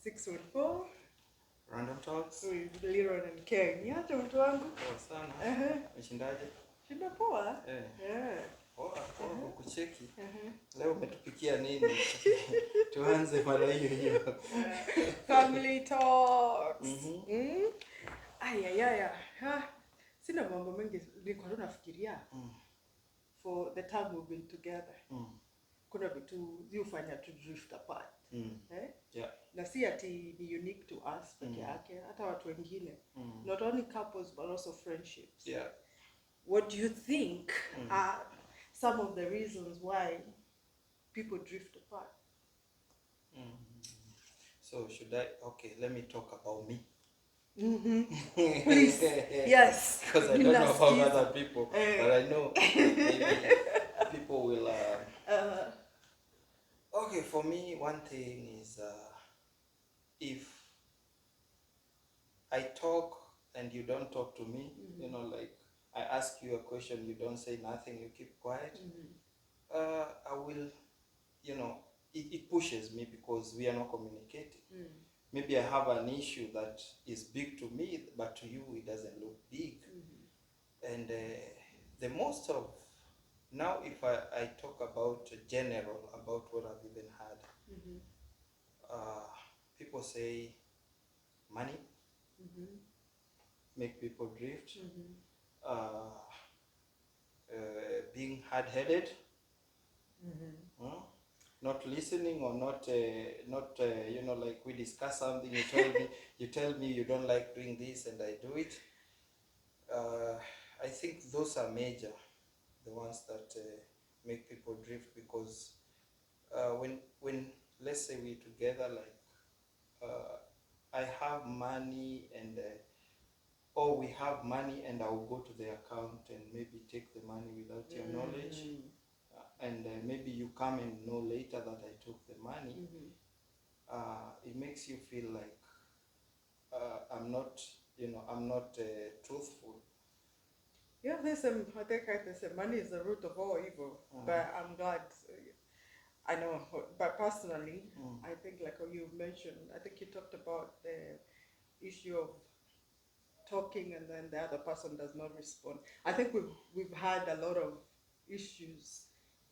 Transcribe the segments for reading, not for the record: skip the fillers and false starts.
614 Random Talks with Liron and Ken. Niaje mtu wangu? poa sana. Umeshindaje? Shinda poa. Poa kukucheki. Leo umetupikia nini? Tuanze mara hiyo. Family talks. Aya. Sina mambo mengi nilikuwa nafikiria. For the time we've been together. Kuna vitu zifanya to drift apart. Yeah. Na si ati ni unique to us peke yake, hata watu wengine. Not only couples but also friendships. Yeah. What do you think are some of the reasons why people drift apart? So let me talk about me. Please. Yes. Because I don't know about other people, but I know maybe people will okay, for me, one thing is if I talk and you don't talk to me, like I ask you a question, you don't say nothing, you keep quiet, I will, it pushes me because we are not communicating. Maybe I have an issue that is big to me, but to you it doesn't look big. And the most of, now if I talk about general, about what I've even had, people say money make people drift, being hard-headed, not listening, or not like we discuss something, you tell me you don't like doing this and I do it. I think those are major, the ones that make people drift, because when let's say we're together, like I have money and or we have money and I'll go to the account and maybe take the money without your knowledge, and maybe you come and know later that I took the money, it makes you feel like I'm not truthful. Yeah, I think they say money is the root of all evil, but I'm glad. I know, but personally, I think like you mentioned, I think you talked about the issue of talking and then the other person does not respond. I think we've had a lot of issues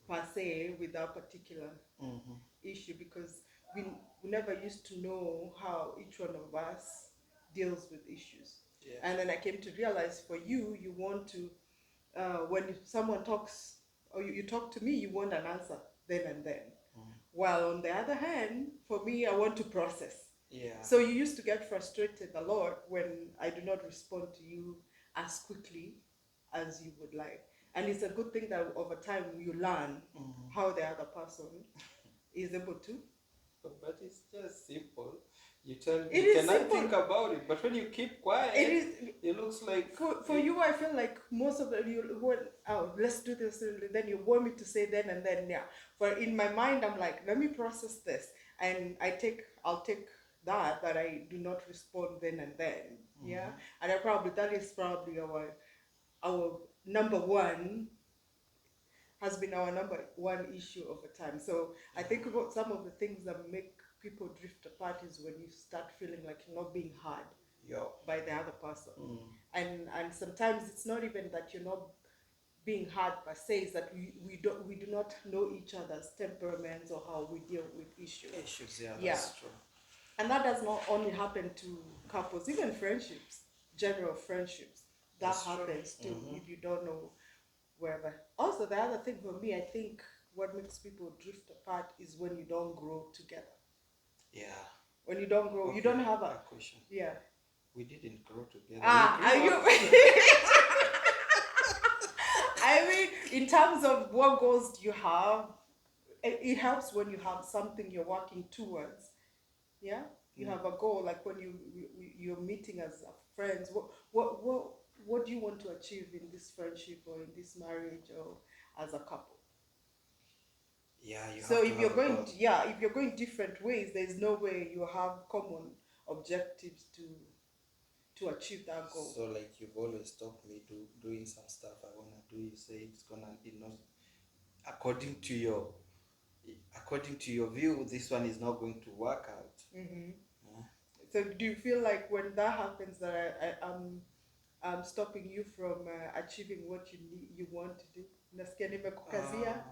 per se with that particular issue, because we never used to know how each one of us deals with issues. Yeah. And then I came to realize for you want to, when someone talks or you talk to me, you want an answer then and then. While on the other hand, for me, I want to process. Yeah. So you used to get frustrated a lot when I do not respond to you as quickly as you would like. And it's a good thing that over time you learn how the other person is able to. But it's just simple. You cannot think about it, but when you keep quiet, it looks like... For you, I feel like most of let's do this, then you want me to say then and then, yeah. But in my mind, I'm like, let me process this, and I'll take that I do not respond then and then, yeah. And that is probably our number one, has been our number one issue over time. So I think about some of the things that make people drift apart is when you start feeling like you're not being heard by the other person. And sometimes it's not even that you're not being heard per se, is that we do not know each other's temperaments or how we deal with issues. That's true. And that does not only happen to couples, even friendships, general friendships. That happens too, if you don't know wherever. Also, the other thing for me, I think what makes people drift apart is when you don't grow together. Yeah. When you don't grow, you don't have a question. Yeah. We didn't grow together. Are you? I mean, in terms of what goals do you have, it helps when you have something you're working towards. Yeah, you have a goal, like when you're meeting as friends. What do you want to achieve in this friendship or in this marriage or as a couple? Yeah, so if you're going if you're going different ways, there's no way you have common objectives to achieve that goal. So like you've always stopped me doing some stuff I want to do, you say it's gonna according to your view, this one is not going to work out. So do you feel like when that happens that I'm stopping you from achieving what you want to do? Nasikia nimekukazia.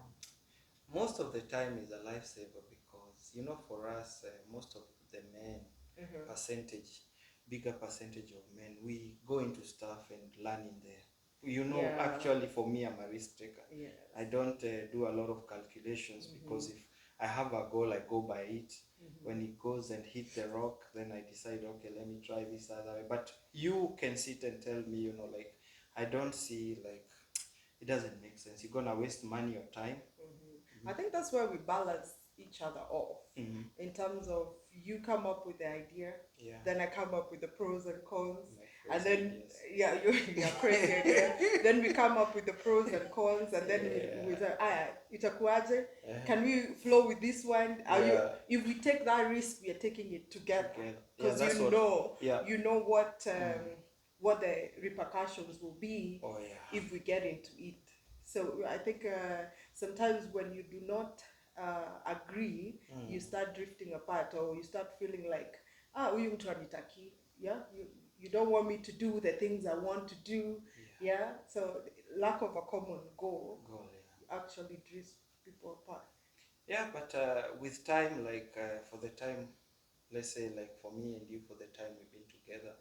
Most of the time is a lifesaver because for us most of the men percentage bigger percentage of men we go into stuff and learn in there. Yeah. Actually for me I'm a risk taker. Yes. I don't do a lot of calculations because if I have a goal I go by it. When it goes and hit the rock, then I decide, okay, let me try this other way. But you can sit and tell me, like I don't see, like it doesn't make sense. You're gonna waste money or time. I think that's where we balance each other off in terms of you come up with the idea, then I come up with the pros and cons, and then you're crazy idea. Then we come up with the pros and cons, and then we say, itakuaje? Can we flow with this one? If we take that risk, we are taking it together because you know what the repercussions will be if we get into it. So I think sometimes when you do not agree, you start drifting apart, or you start feeling like, huyu mtu anitaki, you don't want me to do the things I want to do, so lack of a common goal actually drifts people apart. But with time, like for the time, let's say like for me and you, for the time we've been together,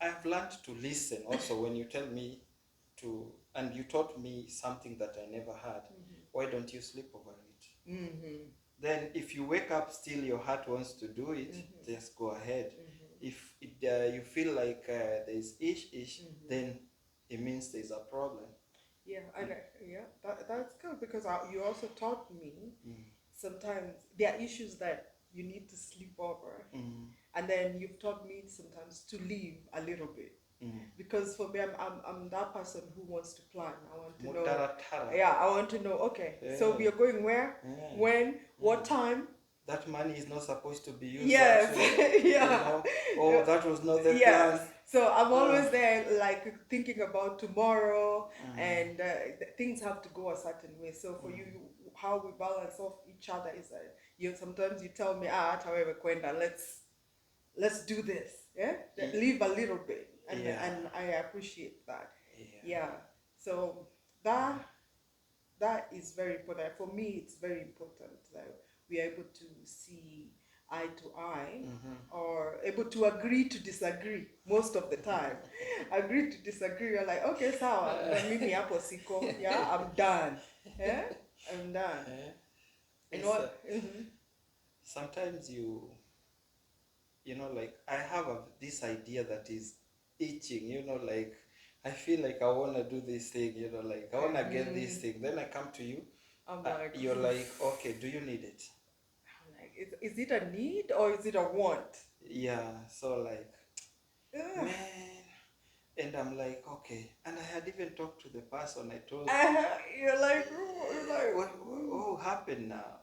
I've learned to listen also when you tell me to, and you taught me something that I never had. Why don't you sleep over it? Then if you wake up still your heart wants to do it, just go ahead. If you feel like there's ish, then it means there's a problem. That's good because you also taught me sometimes there are issues that you need to sleep over, and then you've taught me sometimes to leave a little bit. Because for me, I'm that person who wants to plan. I want to know. I want to know. Okay, so we are going where, when, what time. That money is not supposed to be used. Yes, that was not the plan. So I'm always there, like thinking about tomorrow, and things have to go a certain way. So for you, how we balance off each other is that sometimes you tell me, however, Kwenda, let's do this. Leave a little bit. And I appreciate that. So that is very important. For me, it's very important that we are able to see eye to eye, or able to agree to disagree most of the time. Agree to disagree. You're like, okay, sawa, mimi hapo siko. I'm done. I'm done. You know what? Sometimes like I have this idea that is itching, like I feel like I want to do this thing, like I want to get this thing. Then I come to you, you're like, okay, do you need it? I'm like, is it a need or is it a want? So like, man, and I'm like, okay, and I had even talked to the person I told. You're like, what happened now?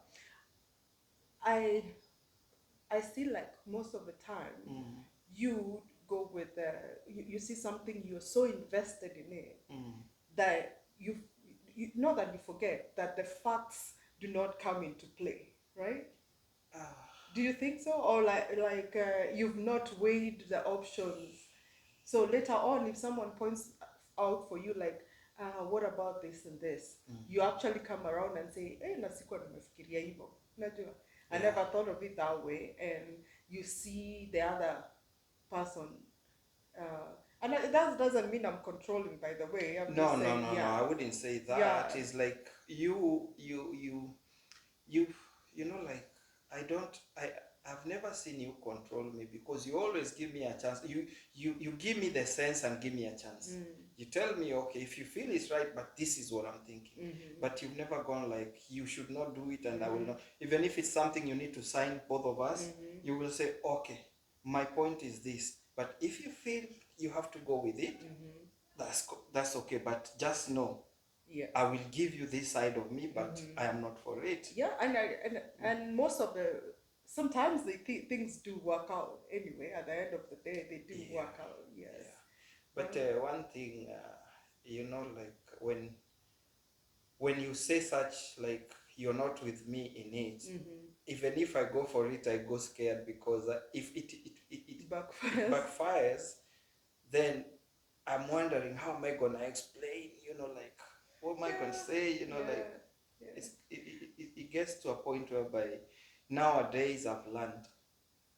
I see, like most of the time, you go with you see something, you're so invested in it that you know that you forget that the facts do not come into play, right? Do you think so, or like you've not weighed the options? So later on, if someone points out for you, like, what about this and this, you actually come around and say, hey, nasikuwa nimefikiria hivyo, unajua. I never thought of it that way, and you see the other person, and that doesn't mean I'm controlling, by the way. I'm no, just saying, no, I wouldn't say that. It's like you like I've never seen you control me, because you always give me a chance. You give me the sense and give me a chance. You tell me, okay, if you feel it's right, but this is what I'm thinking. But you've never gone like, you should not do it and I will not. Even if it's something you need to sign, both of us, you will say, okay, my point is this. But if you feel you have to go with it, that's okay. But just know, I will give you this side of me, but I am not for it. And most of the sometimes things do work out anyway. At the end of the day, they do work out. But one thing, like when you say such, like you're not with me in it, Mm-hmm. even if I go for it, I go scared because if it Backfires. backfires, then I'm wondering how am I gonna explain, like what am I gonna say, like Yeah. it gets to a point whereby nowadays I've learned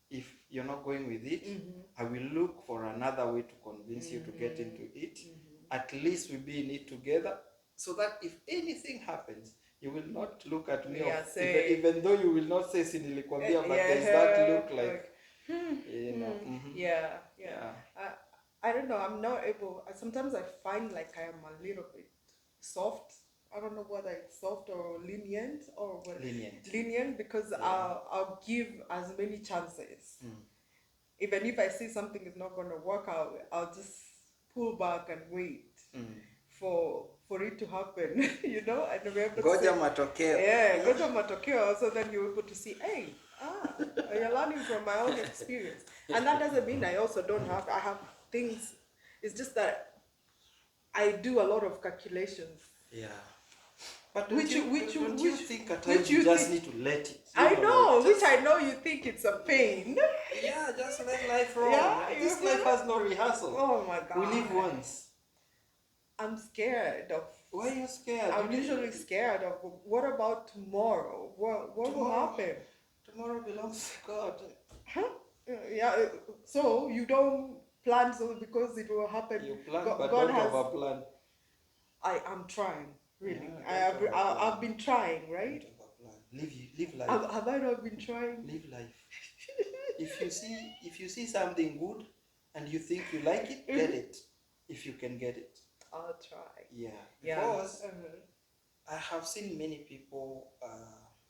if you're not going with it, Mm-hmm. I will look for another way to convince you to get Mm-hmm. into it. Mm-hmm. At least we be in it together, so that if anything happens, you will not look at me Yeah, of say, even though you will not say sinilikwambia, but there's that yeah, look like, hmm, yeah, yeah. yeah. I don't know. I'm not able. Sometimes I find like I am a little bit soft. I don't know whether it's soft or lenient or what. Lenient. Lenient because Yeah. I'll give as many chances. Even if I see something is not going to work out, I'll just pull back and wait for it to happen, and be able to Goja say, matokeo. yeah, goja matokeo, so then you're able to see, hey, you're learning from my own experience. And that doesn't mean I also I have things, it's just that I do a lot of calculations. Yeah. But Which you think at times you just need to let it? I know, like, which I know you think it's a pain. Yeah, just let life roll. Yeah, This life has no rehearsal. Oh my God. We live once. I'm scared of. Why are you scared? I'm usually scared of what about tomorrow? What will happen? Tomorrow belongs to God. Huh? Yeah. So you don't plan so because it will happen. You plan, God, but God don't has. overplan. I am trying, really. Yeah, I've been trying, right? Don't overplan. Live life. Have I not been trying? Live life. If you see something good and you think you like it, get it. If you can get it. I'll try. Yeah. Yeah. Because I have seen many people,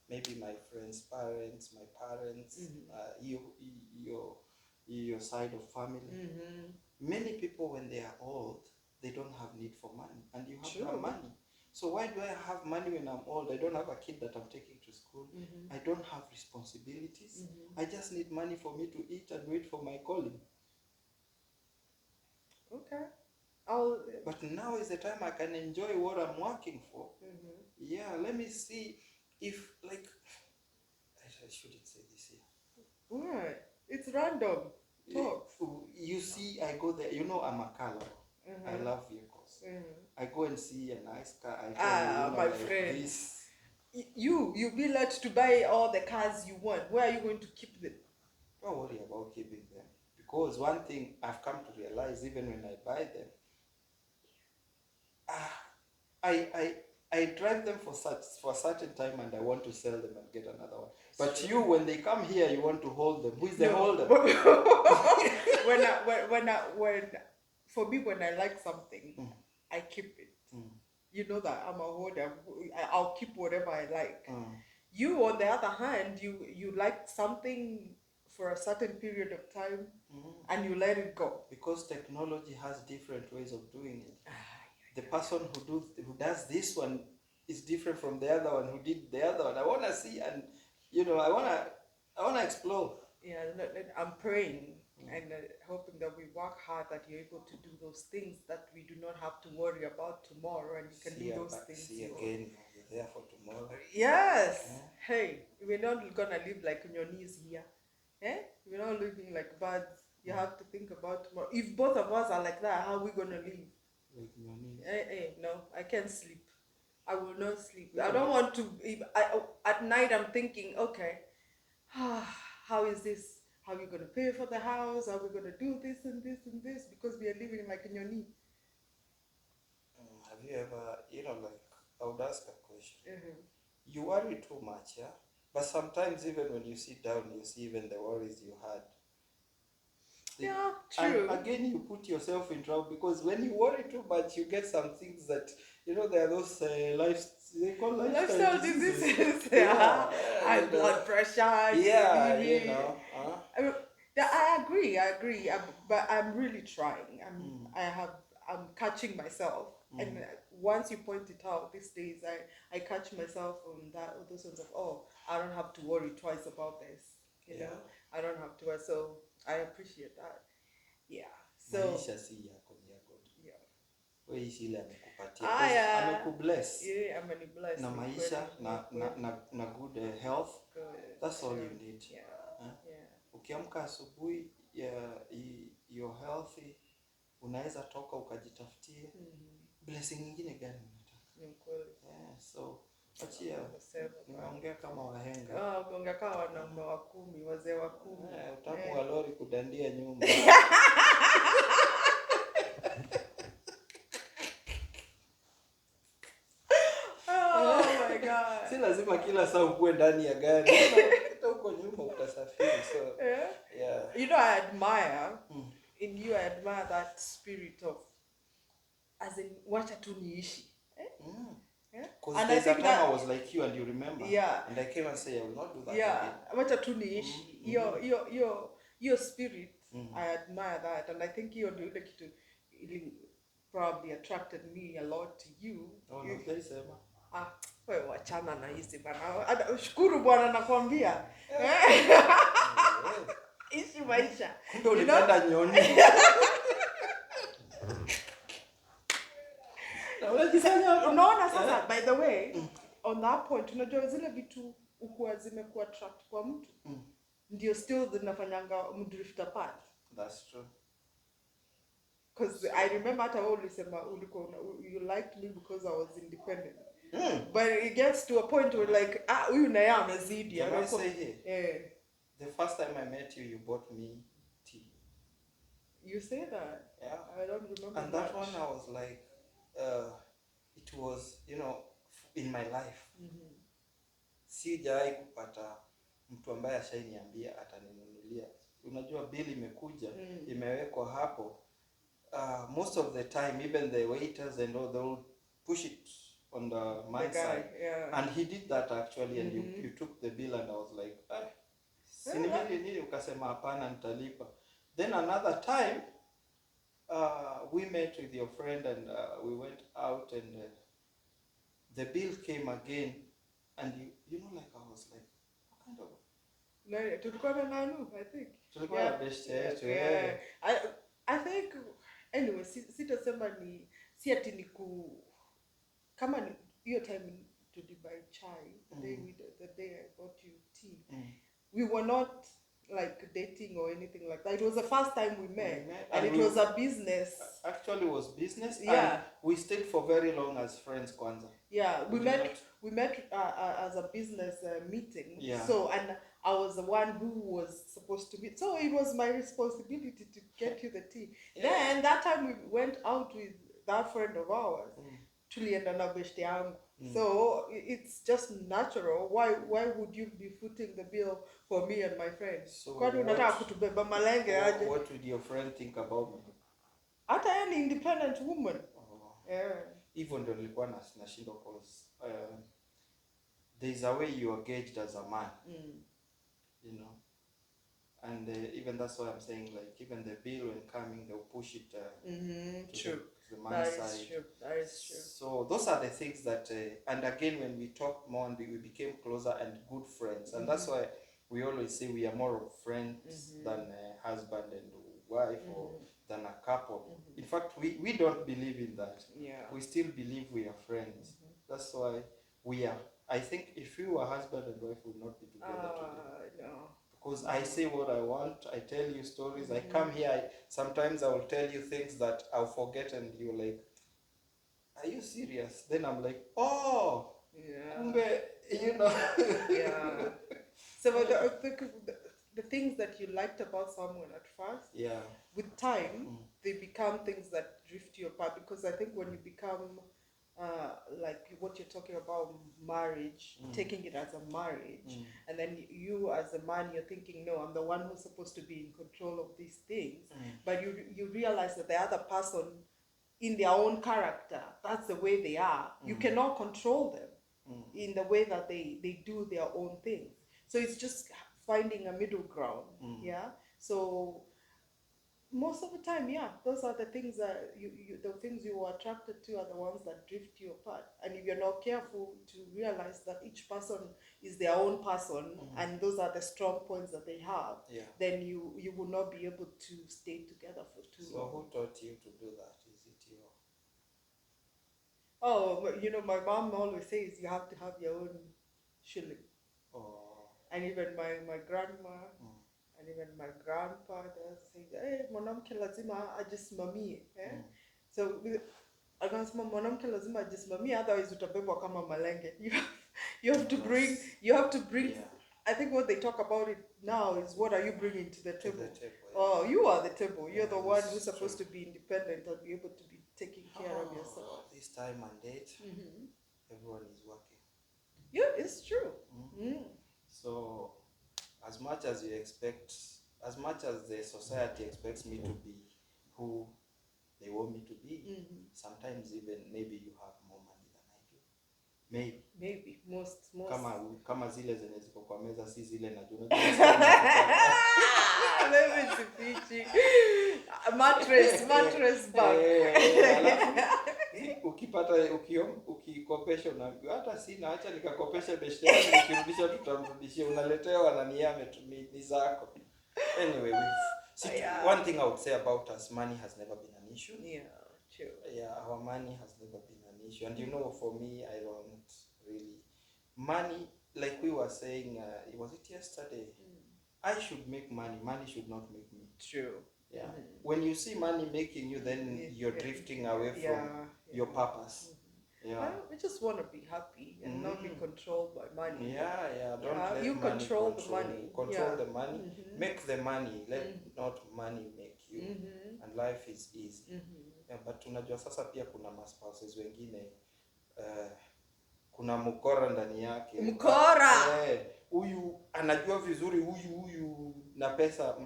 maybe my friends' parents, my parents, your side of family. Many people, when they are old, they don't have need for money, and you have money. So why do I have money when I'm old? I don't have a kid that I'm taking to school. I don't have responsibilities. I just need money for me to eat and wait for my calling. Okay. But now is the time I can enjoy what I'm working for. Yeah, let me see if, like, I shouldn't say this here. Right. It's random talks. You see, I go there. I'm a car lover. I love vehicles. I go and see a nice car. I tell my like friend. this. You be let to buy all the cars you want. Where are you going to keep them? Don't worry about keeping them. Because one thing I've come to realize, even when I buy them, I drive them for a certain time, and I want to sell them and get another one. But you, when they come here, you want to hold them. Who is the holder? For me, when I like something, I keep it. You know that I'm a holder. I'll keep whatever I like. You, on the other hand, you like something for a certain period of time, and you let it go. Because technology has different ways of doing it. The person who does this one is different from the other one who did the other one. I want to see, and I want to explore. Yeah, I'm praying and hoping that we work hard, that you're able to do those things that we do not have to worry about tomorrow, and you can do those things. See again, you're there for tomorrow. Yes. Yeah. Hey, we're not gonna live like on your knees here. We're not living like birds. You have to think about tomorrow. If both of us are like that, how are we gonna live? Like your knees. No, I can't sleep. I will not sleep. I don't want to. At night, I'm thinking, okay, how is this? How are we going to pay for the house? How are we going to do this and this and this? Because we are living like in your knee. Have you ever, like, I would ask a question. You worry too much, yeah? But sometimes even when you sit down, you see even the worries you had. Yeah, true. And again, you put yourself in trouble, because when you worry too much, you get some things that, there are those they call lifestyle diseases. High blood pressure. Yeah, I agree, but I'm really trying. I'm catching myself, and once you point it out these days, I catch myself on those ones of, I don't have to worry twice about this. You know, I don't have to. So I appreciate that. Yeah. So. Yeah. wewe hii ile amekupatia, because Aya. amekubless Yeah, amenibless. na Ni maisha kweli, na ni kweli. na good health. Good. That's all you need. Yeah. Yeah. Ukiamka asubuhi you're healthy, unaweza toka ukajitafutie. Blessing nyingine gani unataka? Ni kweli. Yeah, so achia, nimeongea kama wahenga. Umeongea kama wanaume wa 10, wazee wa 10. Utamu wa lori kudandia nyumba. Oh my God. Si lazima kila saa ukue ndani ya gari. Hata huko nyuma utasafiri. So yeah. You know, I admire in you, I admire that spirit of, as in, wacha tu niishi. Because there's a time I was like you, and you remember. Yeah. And I came and say I will not do that yeah, again. wacha tu niishi. Your spirit, I admire that, and I think hiyo ndio ile kitu probably attracted me a lot to you. Oh, no, please, Emma. Wewe wachana na hizi bana. Shukuru Bwana nakwambia. Ishi maisha. Ndio ulipenda nyoni. Unaona sasa, by the way, on that point, unajua zile vitu ukuwa zimekuwa attract kwa mtu. Ndio still zinafanyanga mdrift apart. That's true. Because I remember hata wewe ulisema you liked me because I was independent. But it gets to a point where like, huyu na yeye amezidi. Can I say here? The first time I met you, you bought me tea. You say that? Yeah. I don't remember. And that one I was like, it was, you know, in my life. Sijawahi kupata mtu ambaye ashaniambia ataninunulia. Unajua bill imekuja, imewekwa hapo. Most of the time, even the waiters and all, they will push it on the my side. Yeah. And he did that actually, and you took the bill, and I was like, nili ukasema hapana nitalipa. Then another time, we met with your friend, and we went out, and the bill came again, and you know, like I was like, what kind of? No, tulikuwa na nanu, I think. Tulikuwa na best yetu. I think anyway, sitasema ni si ati ni kama ni hiyo time to buy chai, the day I bought you tea. We were not like dating or anything like that. It was the first time we met, and it was a business. Actually, it was business. Yeah. And we stayed for very long as friends, kwanza. Yeah, we met as a business meeting. Yeah. So, and I was the one who was supposed to be. So it was my responsibility to get you the tea. Yeah. Then that time we went out with that friend of ours. Tulienda na beshte yangu. So it's just natural. Why would you be footing the bill for me and my friends? So kwani unataka kutubeba malenge aje? What would your friend think about me? Hata yeye ni independent woman. Yeah. Even ndio nilikuwa nashindwa cause there's a way you are gauged as a man. You know. And even that's why I'm saying, like, even the bill when coming, they'll push it to the man's side. That is true. So those are the things that, and again, when we talked more and we became closer and good friends, and that's why we always say we are more of friends than husband and wife or than a couple. In fact, we don't believe in that. Yeah. We still believe we are friends. That's why we are. I think if we were husband and wife, we would not be together today. No. Because I say what I want, I tell you stories, I come here, sometimes I will tell you things that I'll forget, and you're like, are you serious? Then I'm like, oh, kumbe, you know. Yeah. So the things that you liked about someone at first, with time, they become things that drift you apart. Because I think when you become like what you're talking about, marriage, taking it as a marriage, and then you as a man, you're thinking, no, I'm the one who's supposed to be in control of these things, but you realize that the other person, in their own character, that's the way they are. You cannot control them in the way that they do their own things. So it's just finding a middle ground. So most of the time, those are the things that the things you were attracted to are the ones that drift you apart. And if you're not careful to realize that each person is their own person, and those are the strong points that they have, then you will not be able to stay together for too long. So who taught you to do that? Is it Oh, but, my mom always says you have to have your own shilling. Oh. And even my grandma Mm. and even my grandpa does say, hey, mwanamke lazima ajisimamie. Mm. So akasema mwanamke lazima ajisimamie, otherwise utabebwa kama malenge. You have to bring, Yeah. I think what they talk about it now is what are you bringing to the To table? the table, yeah. Oh, you are the table. You're Yeah, the one that's who's supposed true. to be independent and be able to be taking care of yourself. This time and date, Mm-hmm. everyone is working. Yeah, it's true. Mm. So, as much as the society expects me to be who they want me to be, Mm-hmm. sometimes even maybe you have more money than I do. Maybe most kama zile zenye ziko kwa meza si zile najua. Maybe sifichi. Mattress bag. Ukipata ukikopesha unaambiwa hata sina, acha nikakopesha beshte yangu, nikirudisha tutamrudishia, unaletewa na ni zako. Anyway, one thing I would say about us, money has never been an issue. Yeah, true. Yeah, our money has never been an issue. And for me, I don't really money, like we were saying, was it yesterday? I should make money. Money should not make me. True. Yeah. Mm-hmm. When you see money making you, then you're drifting away from your purpose. Mm-hmm. Yeah. We just want to be happy and not be controlled by money. Yeah. Don't let you money control the money. Control the money. Mm-hmm. Make the money. Let not money make you. Mm-hmm. And life is easy. Mm-hmm. Yeah, but tunajua sasa pia kuna maspouses wengine kuna mkora ndani yake. Mkora. Huyu anajua vizuri huyu na pesa.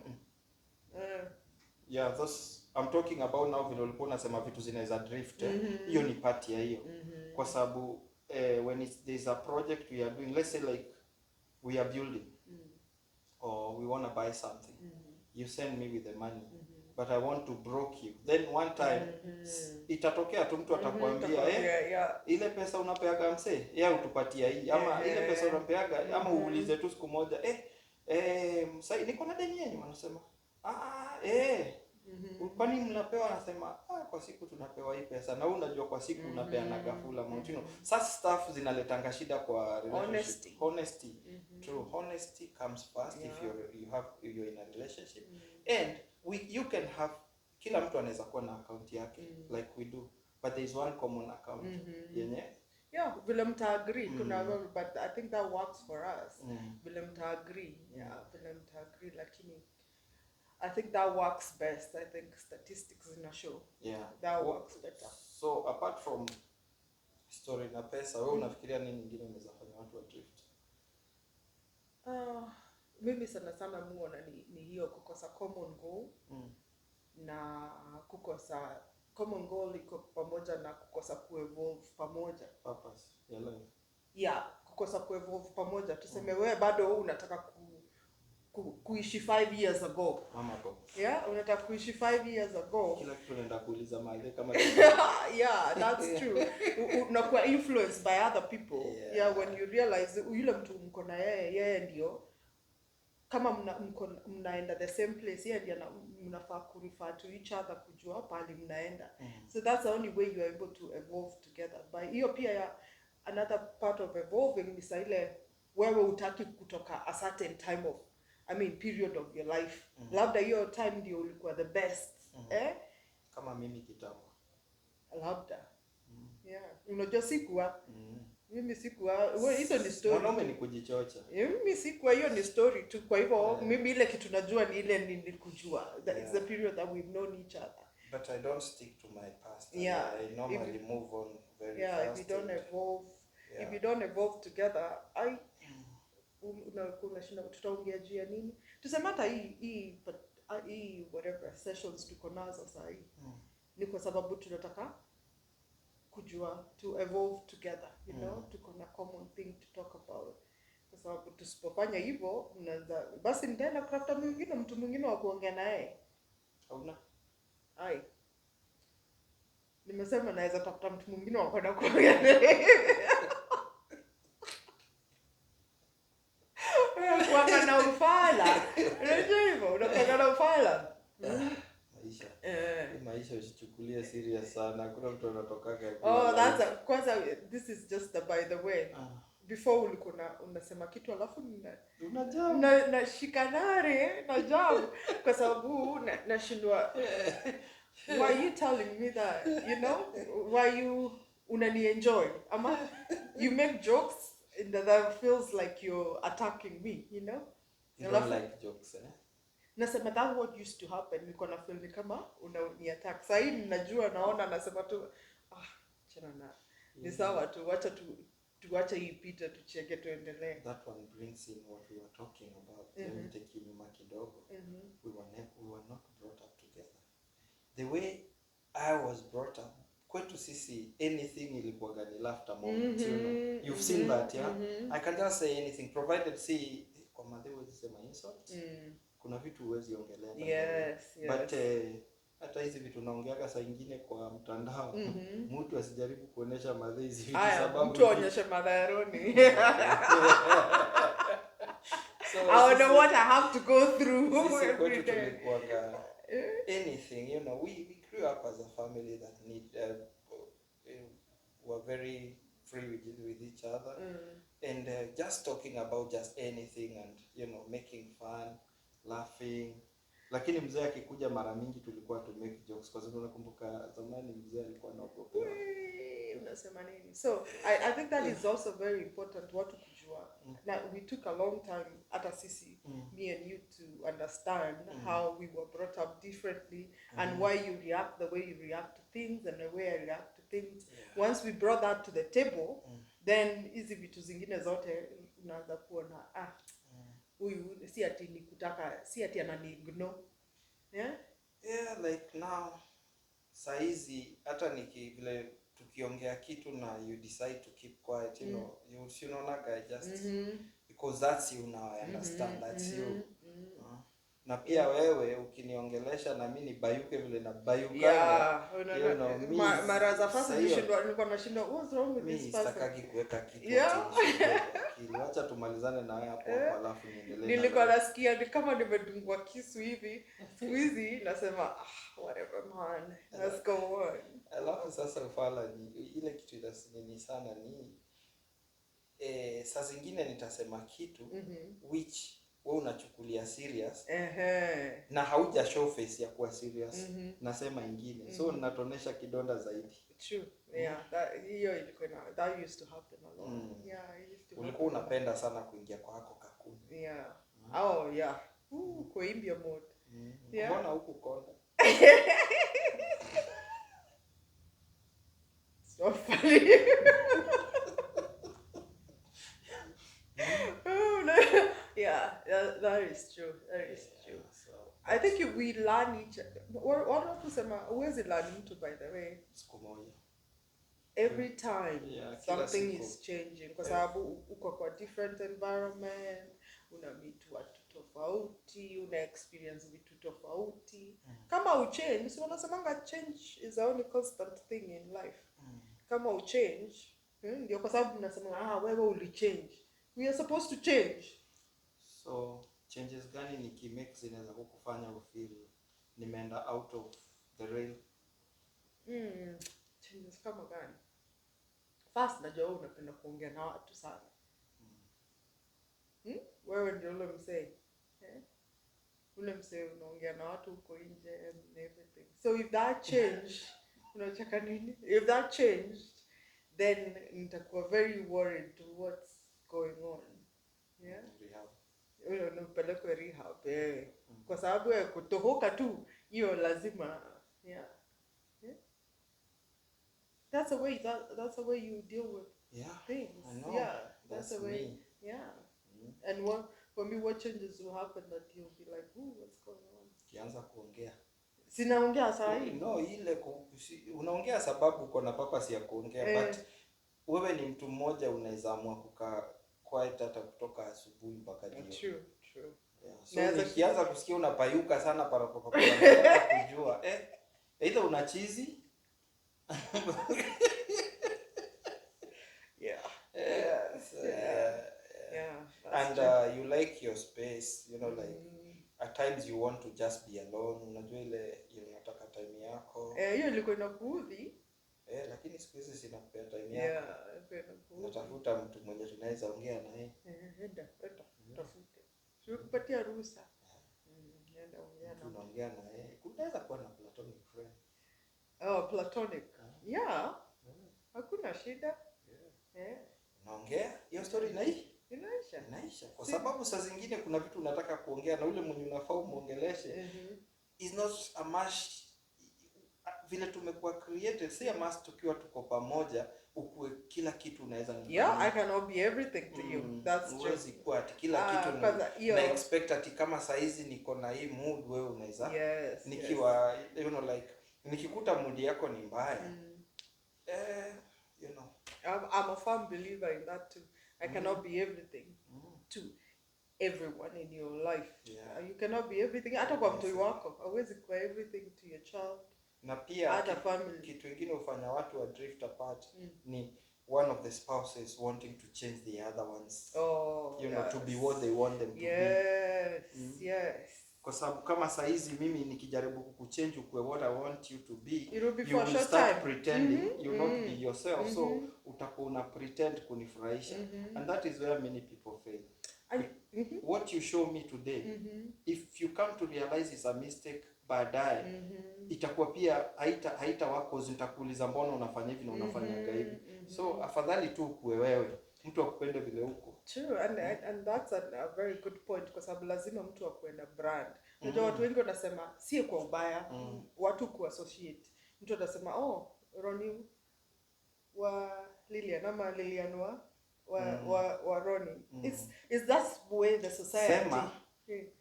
Yeah, I'm talking about now vile ulikuwa unasema vitu zinaweza drift. Hiyo ni part ya hiyo. Kwa sababu when there's a project we are doing, let's say like we are building or we want to buy something. You send me with the money. But I want to broke you. Then one time itatokea tu mtu atakwambia ile pesa unapeaga mse, utupatia hii ama ile pesa unapeaga ama uulize tu siku moja sasa niko na deni yenu, wanasema kwani mnapewa? Anasema kwa siku tunapewa hii pesa, na unajua kwa siku unapeana gafula montino. Such stuff zinaletanga shida kwa relationship. Honesty. True honesty comes first. If you're in a relationship and you can have, kila mtu anaweza kuwa na account yake like we do, but there is one common account yenye vile mta agree kuna, but I think that works for us. Vile mta agree vile mta agree, lakini I think that works best. I think statistics ina show that works better. So apart from story na pesa, wewe unafikiria nini nyingine unaweza fanya watu wa drift? Mimi sana muona ni hiyo kukosa common goal. Na kukosa common goal iko pamoja na kukosa kuevolve pamoja. Purpose ya life. Kukosa kuevolve pamoja. Tuseme wewe bado unataka kuishi 5 years ago. Mama go. Unataka kuishi 5 years ago. Kila kitu unaenda kuuliza mahali kama that's true. Unakuwa influenced by other people. When you realize yule mtu mko na yeye ndio kama mnaenda the same place, yeye ndio mnafaa kurefer to each other kujua pale mnaenda. So that's the only way you are able to evolve together. By hiyo pia another part of evolving ni ile wewe utaki kutoka a certain time of period of your life. Labda hiyo time ndio ulikuwa the best. Kama mimi kitambo. Labda. Unajua sikuwa. Mimi sikuwa, hizo ni story. Mwanaume ni kujichocha. Mimi sikuwa, hiyo ni story tu. Kwa hivyo mimi ile kitu najua ni ile nilikujua. That is the period that we've known each other. But I don't stick to my past. I normally move on very fast. If you don't evolve, if you don't evolve together, unashinda tutaongea juu ya nini? Tuseme hata hii whatever sessions tuko nazo sasa hii. Ni kwa sababu tunataka kujua to evolve together, tuko na common thing to talk about. Kwa sababu tusipofanya hivyo mnaanza basi nitaenda kutafuta mtu mwingine wa kuongea naye. Hauna? Nimesema naweza tafuta mtu mwingine wa kwenda kuongea naye. Unakuwa na ufala. Unajua hivyo, unakuwa na ufala. Maisha. maisha usichukulie serious sana. Hakuna mtu anatokaga Oh, that's a kwanza, this is just by the way. Before ulikuwa unasema kitu alafu na shikanare na job kwa sababu nashindwa why you telling me that, you know, why you unani enjoy ama you make jokes that feels like you're attacking me, you know. You don't like jokes, eh? Nasema that what used to happen, nilikuwa na feel ni kama unani attack. Sasa hivi ninajua, naona nasema tu chana na ni sawa tu, wacha tuache hii pita, tucheke tuendelee. That one brings in what we were talking about. Let me take you nyuma kidogo. We were not brought up together. The way I was brought up, kwetu sisi anything ilikuwa gani laughter moment, you know. You've seen that, yeah? I can just say anything provided see kwa madhewe zisema insult. Kuna vitu huwezi ongelea. Yes. But hata hizi vitu naongeaga saa nyingine kwa mtandao, mtu asijaribu kuonesha madhe hizi vitu sababu mtu aonyeshe madharoni. So I don't know what I have to go through every day. Anything, you know, we grew up as a family that were very free with each other, and just talking about just anything, and you know, making fun, laughing. Lakini mzee akikuja mara mingi tulikuwa to make jokes kwa sababu nakumbuka zamani mzee alikuwa anaogopa. Unasema nini? So I think that is also very important, watu kujua. Now we took a long time hata sisi, me and you, to understand how we were brought up differently, and why you react the way you react to things and the way I react to things. Once we brought that to the table, then hizi vitu zingine zote unaanza kuona huyu si ati nikutaka, si ati ananiignore. Yeah, like now saizi hata vile tukiongea kitu na you decide to keep quiet, you know, you know naga just because that's you now, I understand that's you. Na pia wewe ukiniongelesha na mimi nibayuke vile na bayuka, you know, mara za first nilikuwa nashindwa what's wrong with this person. Mimi sitaki kuweka kitu acha tumalizane na wewe hapo alafu niendelee. Nilikuwa nasikia ni kama nimedungwa kisu hivi. Siku hizi nasema whatever man, let's go on. Alafu sasa ufala ni ile kitu inasinini sana ni saa zingine nitasema kitu which wewe unachukulia serious na hauja show face ya kuwa serious, nasema ingine so natonesha kidonda zaidi. True. Yeah, hiyo ilikuwa that used to happen a lot. Yeah, it used to. Ulikuwa unapenda sana kuingia kwa hako kakuni. Yeah. Oh yeah. Kwa imbia mode. Yeah. Mbona huku kona? So funny. Yeah, that is true. That is true. So, I think we learn each other. What kusema huwezi learn mtu, by the way. Siku moja. Every time something is changing kwa sababu uko kwa different environment, una meet watu tofauti, una experience vitu tofauti. Kama uchange, si wanasemanga change is the only constant thing in life. Kama uchange, ndio kwa sababu tunasema wewe ulichange. We are supposed to change. So changes gani nikimake zinaweza kukufanya ufeel nimeenda out of the rail? Changes kama gani? First najua unapenda kuongea na watu sana. Wewe ndio ule msee. Ule msee unaongea na watu huko nje and everything. So if that changed, unataka nini? If that changed, then nitakuwa very worried to what's going on. Yeah. Rehab. Unapelekwa rehab. Kwa sababu kutohoka tu hiyo lazima. Yeah. That's the way you deal with things. I know. Yeah, that's the way. Me. Yeah. And what changes will happen that you'll be like, what's going on? Kianza kuongea. Sinaongea saa hii. No, ile unaongea sababu uko na purpose ya kuongea, but wewe ni mtu mmoja unaweza amua kukaa quiet hata kutoka asubuhi mpaka jioni. True. Yeah. So nikianza kusikia unapayuka sana para kujua either una chizi and you like your space, you know, like at times you want to just be alone, unajua ile unataka time yako. Hiyo ilikuwa inakuudhi. Lakini siku hizi sinakupea time yako. Yeah, ilikuwa inakuudhi. Natafuta mtu mwenye tunaweza ongea naye. Enda tafute. Sio kupatia ruhusa. Nenda ongea na tunaongea naye. Kunaweza kuwa na platonic friend. Platonic. Yeah. Hakuna shida. Unaongea, hiyo story inaisha. Kwa sababu saa zingine kuna vitu unataka kuongea na ule mwenye unafaa muongeleshe. Is not a must. Vile tumekuwa created, si a must tukiwa tuko pamoja ukue kila kitu unaweza nifanya. Yeah, I cannot be everything to you. That's true. Huwezi kuwa ati kila kitu na expect ati kama saizi niko na hii mood wewe unaweza. Yes. Nikiwa you know like nikikuta mood yako ni mbaya. You know. I'm a firm believer in that too. I cannot be everything to everyone in your life. Yeah. You cannot be everything. Hata kwa mtu wako, hauwezi kuwa everything to your child. Na pia kitu kingine ufanya watu wa drift apart ni one of the spouses wanting to change the other ones. You know, to be what they want them to be. Yes. Kwa sababu kama saizi mimi nikijaribu kukuchange ukue what I want you to be, you will start pretending you not be yourself. So utakuwa una pretend kunifurahisha. And that is where many people fail. What you show me today, if you come to realize it's a mistake baadaye, itakuwa pia haita wako nitakuuliza mbona unafanya hivi na unafanya hivi. So afadhali tu kuwe wewe, mtu akupende vile uko. True, and that's a very good point, kwa sababu lazima mtu akuwe na brand. Unajua watu wengi wanasema si kwa ubaya, watu ku-associate. Mtu atasema Ronnie wa Lilian ama Lilian wa Ronnie. Is that way the society? Sema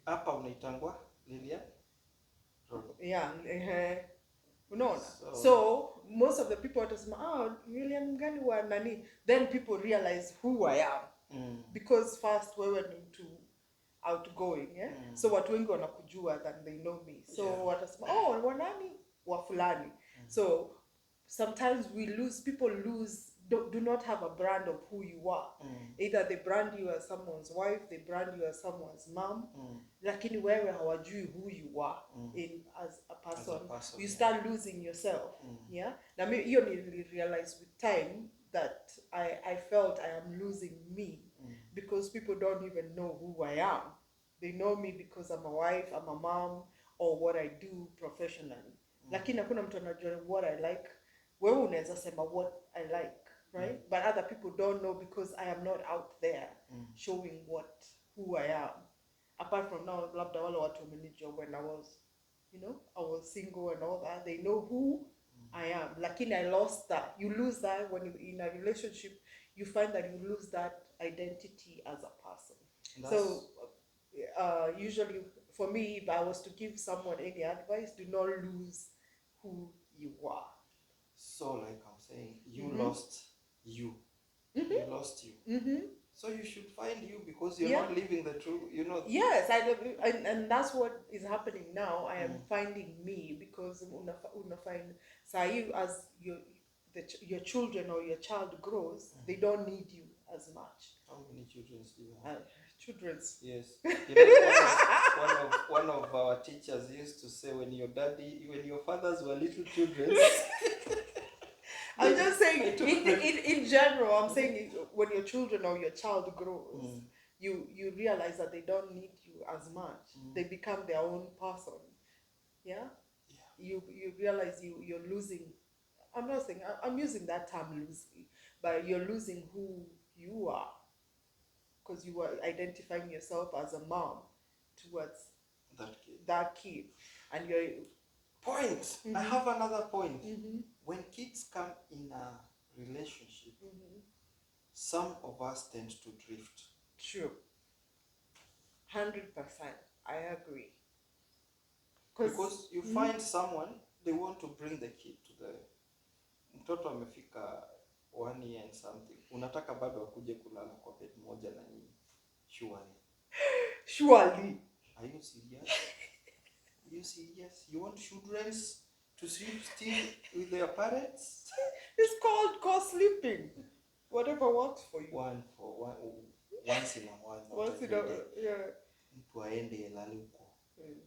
hapa unaitangwa Lilian. Yeah, unaona. So most of the people watasema Lilian gani wa nani, then people realize who I am. Because first wewe ni mtu outgoing, so watu wengi wanakujua than they know me. So watasema wa nani wa fulani. So sometimes people do not have a brand of who you are. Either they brand you as someone's wife, they brand you as someone's mom, lakini wewe hawajui who you are as a person. You start losing yourself. Na mimi hiyo ni realize with time that I felt I am losing me because people don't even know who I am. They know me because I'm a wife, I'm a mom, or what I do professionally. Lakini hakuna mtu anajua what I like. Wewe unaweza sema what I like, right? But other people don't know because I am not out there showing who I am. Apart from now, labda wale watu wamenijua when I was single and all that. They know who I am. Lakini I lost that. You lose that when you're in a relationship. You find that you lose that identity as a person. So usually for me, if I was to give someone any advice, do not lose who you are. So like I'm saying, you lost you. You lost you. So you should find you because you're not living the truth. Yes, and that's what is happening now. I am finding me because una find as your children or your child grows, they don't need you as much. How many children do you have? Children's. Yes. One of our teachers used to say when your fathers were little children. I'm just saying, in general, I'm saying when your children or your child grows, you realize that they don't need you as much. They become their own person. Yeah? You realize you're losing. I'm not saying, I'm using that term loosely, but you're losing who you are. Because you are identifying yourself as a mom towards that kid. And you're... Point! I have another point. When kids come in a relationship, some of us tend to drift. True. 100%. I agree. Because you find someone, they want to bring the kid to the... Mtoto amefika 1 year and something. Unataka bado akuje kulala kwa bed moja na nyinyi. Surely. Are you serious? Are you serious? You want children to sleep still with their parents? It's called co-sleeping. Whatever works for you. Once in a while. Once in a while, yeah. Mtu aende lale huko.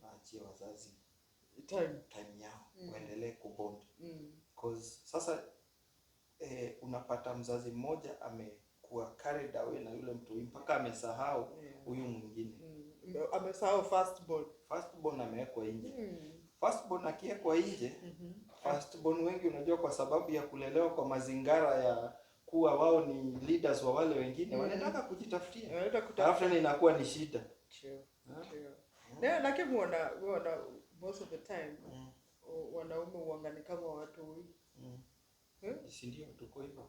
Aachie wazazi time yao waendelee kubond. Cause sasa unapata mzazi mmoja amekuwa carried away na yule mtu mpaka amesahau huyu mwingine. Amesahau firstborn amewekwa nje. Firstborn akiwekwa nje, firstborn wengi unajua kwa sababu ya kulelewa kwa mazingara ya kuwa wao ni leaders wa wale wengine, wanataka kujitafutia. Alafu inakuwa ni shida. Lakini wana most of the time wanaume huangani kama watu si ndio tuko hivyo.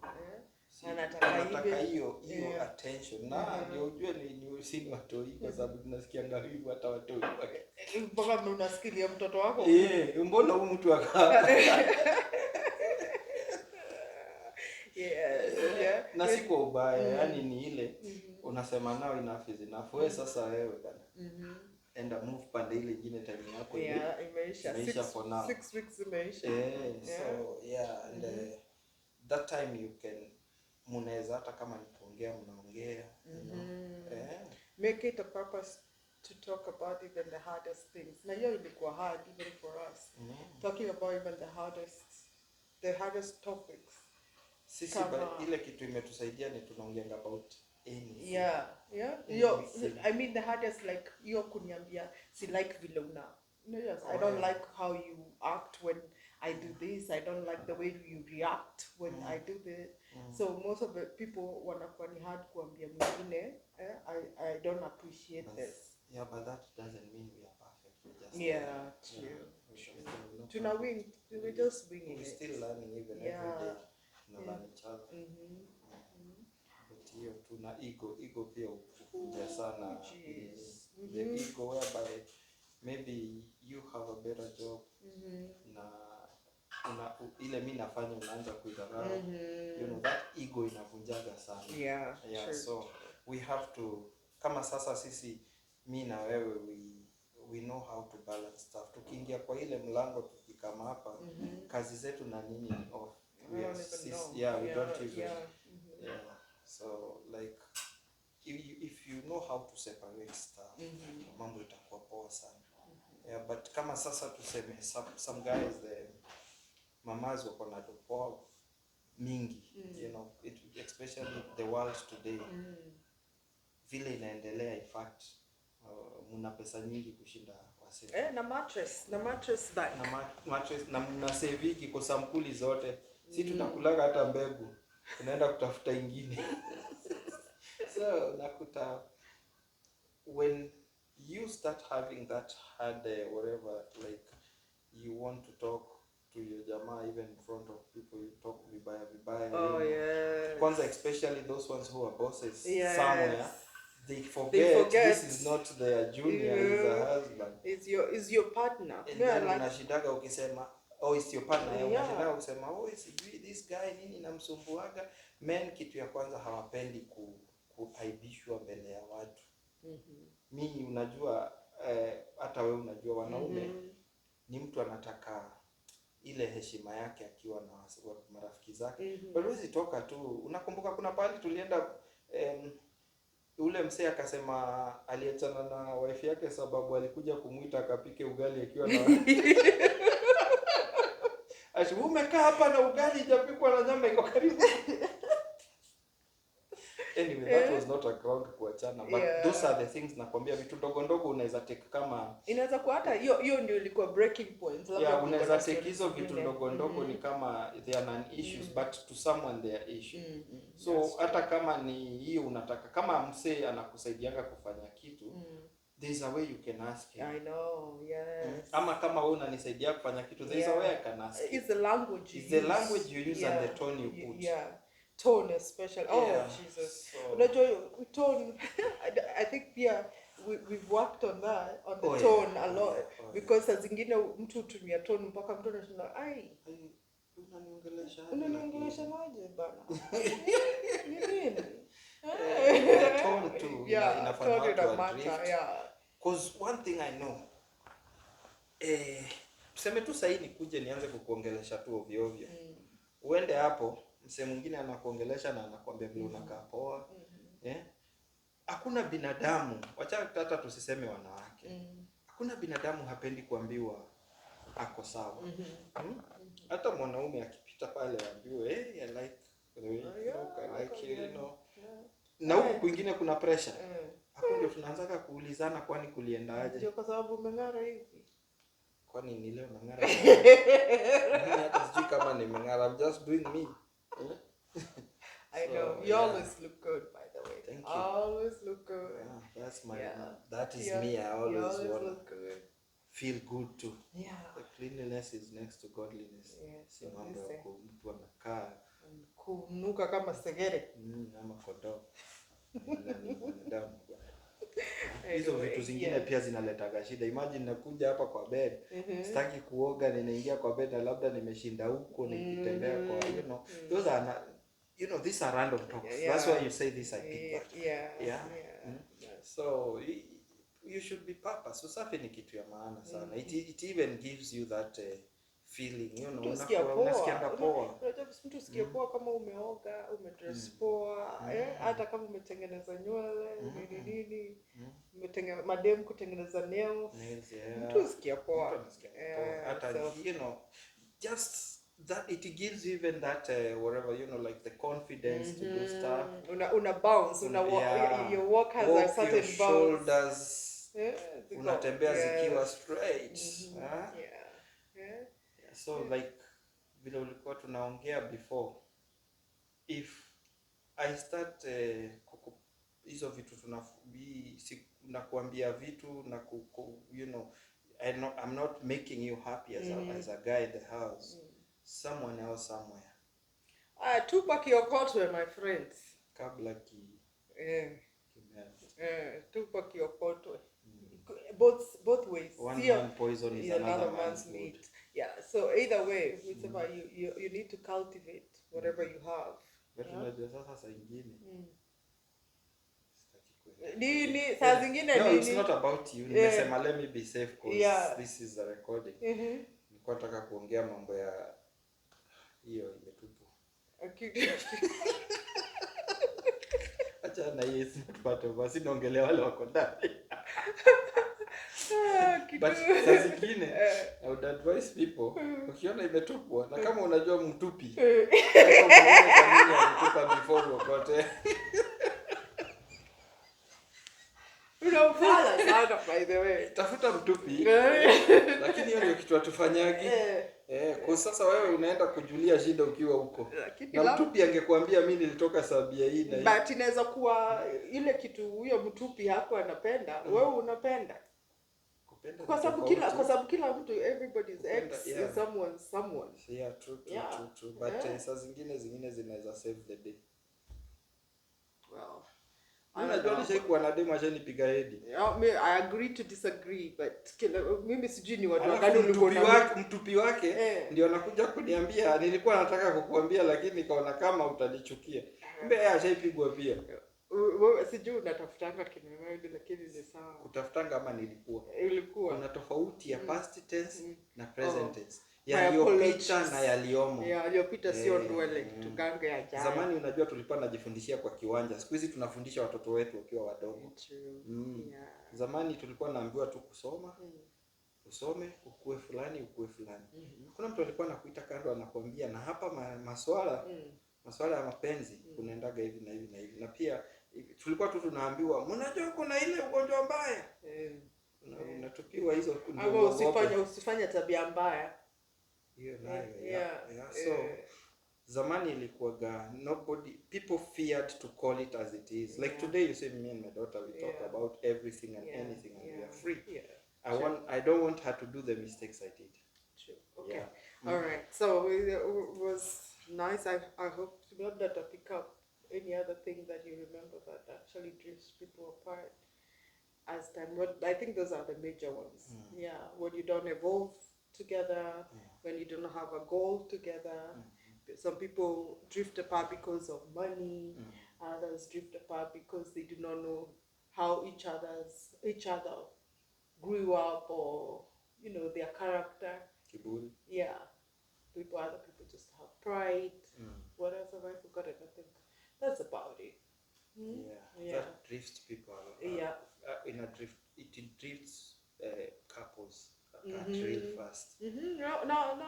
Anataka hiyo attention na ndio ujue ni si watu hii, kwa sababu tunasikia ngapi hata watu mpaka unasikia mtoto wako mbona huyu mtu aka na si kwa ubaya, yani ni ile unasema nao enough is enough. Wewe sasa wewe bana enda move pande ile nyingine, time yako imeisha for now 6 weeks imeisha. So and that time you can mnaweza hata kama ni kuongea mnaongea, make it a purpose to talk about even the hardest things. Na hiyo ilikuwa hard even for us, talking about even the hardest topics. Sisi ile kitu imetusaidia ni tunaongea about anything. I mean the hardest, like hiyo kuniambia si like vile una I don't like how you act when I do this. I don't like the way you react when I do this. So most of the people wanakuwa ni hard kuambia mwingine I don't appreciate this. Yeah, but that doesn't mean we are perfect. True. We're just winging it. We're still learning even every day. Learn each other. But hiyo tuna ego pia ukuja sana. The ego whereby maybe you have a better job na ile mimi nafanya unaanza kuidharau. You know that ego inavunjaga sana. Sure. So we have to, kama sasa sisi mimi na wewe we know how to balance stuff. Tukiingia kwa ile mlango tukikama hapa kazi zetu na nini off. We don't even so like if you know how to separate stuff, mambo itakuwa poa sana. But kama sasa tuseme some guys the mamas wako na dopo mingi, you know, especially the world today vile inaendelea, in fact muna pesa nyingi kushinda wase. Na mattress bag. Na mna saving kwa sampuli zote. Si tunakulaga hata mbegu. Tunaenda kutafuta ingine. So nakuta when you start having that hard whatever, like you want to talk to your jamaa even in front of people, you talk vibaya. Kwanza especially those ones who are bosses somewhere, they forget this is not their junior, is a husband. Is your partner. Unashindaga ukisema it's your partner. Unashindaga ukisema sijui this guy nini namsumbuaga. Men kitu ya kwanza hawapendi kuaibishwa mbele ya watu. Mimi unajua hata wewe unajua wanaume ni mtu anataka ile heshima yake akiwa na marafiki zake. Huwezi toka tu. Unakumbuka kuna pale tulienda ule msee akasema aliachana na wife yake sababu alikuja kumuita akapike ugali akiwa na umekaa hapa na ugali hajapikwa na nyama iko karibu. Anyway, that was not a ground kuachana, but those are the things nakwambia, vitu ndogo ndogo unaweza take kama inaweza kuwa hata hiyo ndio ilikuwa breaking point. Unaweza take hizo vitu ndogo ndogo ni kama they are non issues, but to someone they are issue. So hata kama ni hiyo unataka, kama msee anakusaidianga kufanya kitu, there's a way you can ask him. I know, yes. Ama kama wewe unanisaidia kufanya kitu, there's a way I can ask. It's the language you use and the tone you put. Tone especially. Jesus. Unajua tone I think we've worked on that, on the tone a lot, because saa zingine mtu hutumia tone mpaka mtu anasema unaniongelesha aje bana. Nini? Tone too inafanya watu because one thing I know tuseme tu sasa nikuje nianze kukuongelesha tu ovyo ovyo. Uende hapo msee mwingine anakuongelesha na anakuambia vile unakaa poa. Hakuna binadamu, wacha hata tusiseme wanawake. Hakuna binadamu hapendi kuambiwa ako sawa. Hata mwanaume akipita pale ambiwe hey, I like the way you look, I like you, you know. Na huku kwingine kuna pressure. Hapo ndio tunaanza kuulizana kwani kuliendaje? Ndio kwa sababu umeng'ara hivi. Kwani ni leo nang'ara? Mimi hata sijui kama nimeng'ara. I'm just doing me. I know. You always look good, by the way. Thank you. Always look good. That's my that is me. I always want look good. Feel good too. Yeah. The cleanliness is next to godliness. Yes. Si mambo ya mtu anakaa kunuka kama segere. Ama kondoo. Ni mwanadamu. Hizo vitu zingine pia zinaleta shida. Imagine nakuja hapa kwa bed, sitaki kuoga, ninaingia kwa bed na labda nimeshinda huko nikitembea kwa those are these are random talks. That's why you say this I pick that. So you should be purpose. Usafi ni kitu ya maana sana. It even gives you that feeling, unasikia poa. Unajua mtu usikie poa kama umeoga, umedress poa, hata kama umetengeneza nywele, nini, umetengeneza madem kutengeneza nails. Mtu usikie poa. Hata just that it gives you even that whatever like the confidence to do stuff. Una bounce, your walk has a certain bounce. Shoulders. Unatembea zikiwa straight. So like vile ulikuwa tunaongea before, if I start hizo vitu nakuambia vitu na I'm not making you happy as a guy in the house. Someone else somewhere. Tupa kiokotwe, my friends. Kabla tupa kiokotwe. Both ways. One poison is another man's meat. Yeah, so either way, whichever you need to cultivate whatever you have. But unajua sasa saa nyingine. Nini saa zingine nini? No, it's not about you. Nimesema let me be safe because this is a recording. Nilikuwa nataka kuongea mambo ya hiyo imetupwa. Acha na Yesu tupate basi naongelea wale wako ndani. But saa zingine I would advise people ukiona imetupwa na kama unajua mtupi unatupa before uokote. Unafala sana by the way. Tafuta mtupi. Lakini hiyo ndio kitu atufanyagi. Kwa sasa wewe unaenda kujulia shida ukiwa huko. Na mtupi angekuambia mimi nilitoka Sabia hii na hii. But inaweza kuwa ile kitu huyo mtupi hapo anapenda, wewe unapenda. Kwa sababu kila mtu, everybody's ex is someone. Yeah, true. But saa zingine zinaweza save the day. Well, unajua nishaikuwa na demo ashanipiga hedi. I agree to disagree, but mimi sijui ni watu gani mtupi wake ndio anakuja kuniambia nilikuwa nataka kukuambia lakini nikaona kama utanichukia. Kumbe yeye ashaipigwa pia. Wewe sijui unatafutanga kineno lakini ni sawa. Kutafutanga ama ilikuwa. Kuna tofauti ya past tense na present tense. Yaliyopita na yaliomo. Yaliyopita sio ndwele tugange ya jana. Zamani unajua tulikuwa tunajifundishia kwa kiwanja. Siku hizi tunafundisha watoto wetu wakiwa wadogo. Zamani tulikuwa naambiwa tu kusoma. Usome, ukue fulani. Kuna mtu alikuwa anakuita kando anakuambia na hapa masuala ya mapenzi kunaendaga hivi na hivi na hivi. Na pia tulikuwa tu tunaambiwa mnajua kuna ile ugonjwa mbaya. Unatupiwa hizo ndio usifanye tabia mbaya. Hiyo nayo. So zamani ilikuwaga people feared to call it as it is. Like today you say me and my daughter we talk about everything and anything and we are free. I don't want her to do the mistakes I did. True. Okay. All right. So it was nice. I hope to be able to pick up any other thing that you remember that actually drifts people apart as time. I think those are the major ones. When you don't evolve together, when you don't have a goal together. Some people drift apart because of money. Others drift apart because they do not know how each other grew up, or their character. Kiburi. Other people just have pride. What else have I forgotten? I think that's about it. That drifts people. It drifts couples cut real fast. No,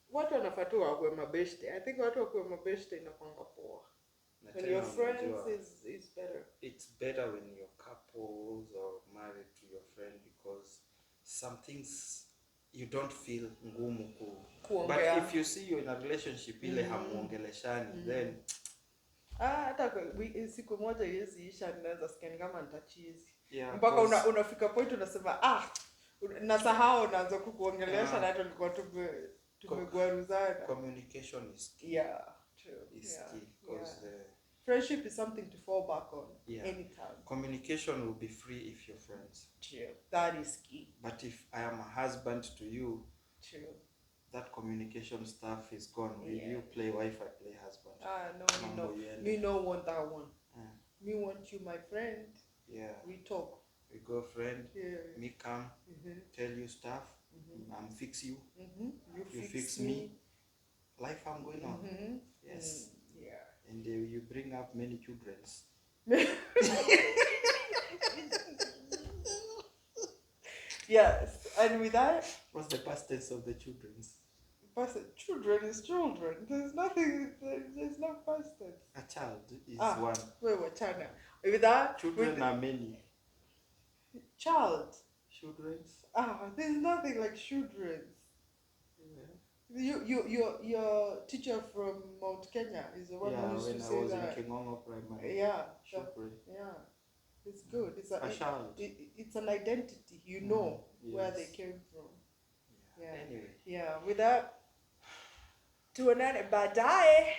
watu wanafaa tu wakuwe mabeshte. I think watu wakuwe mabeshte inakwanga poa. Na When tena your friends unajua, is better. it's better when you're couples or married to your friend, because some things you don't feel ngumu Kuongea. but if you see you're in a relationship ile hamuongeleshani then hata siku moja iwezi isha, ninaweza sikia ni kama nitachizi. yeah, mpaka unafika point unasema nasahau naanza kukuongelesha na hata tulikuwa tumegwaruzana. Communication is key. Yeah, true. Is key, because friendship is something to fall back on anytime. Communication will be free if you're friends. True. That is key. But if I am a husband to you, true, that communication stuff is gone. You play wife, I play husband. No. Me no want that one. Me want you, my friend. Yeah. We talk. We go friend. Yeah. Me come, tell you stuff. Fix you. You fix me. Life I'm going on. Yes. Yeah. And you bring up many children. Yes. And with that, what's the past tense of the children's? Children is children. There's no past tense. A child is one. Wait, wachana. With that, children are many. Child. Children's. There's nothing like children's. Your teacher from Mount Kenya is the one who used to say that. In Kingongo Primary. Yeah. Children. Yeah. It's good. It's a child. It's an identity. You know where they came from. Yeah. Anyway. Yeah. With that, tuonane baadaye.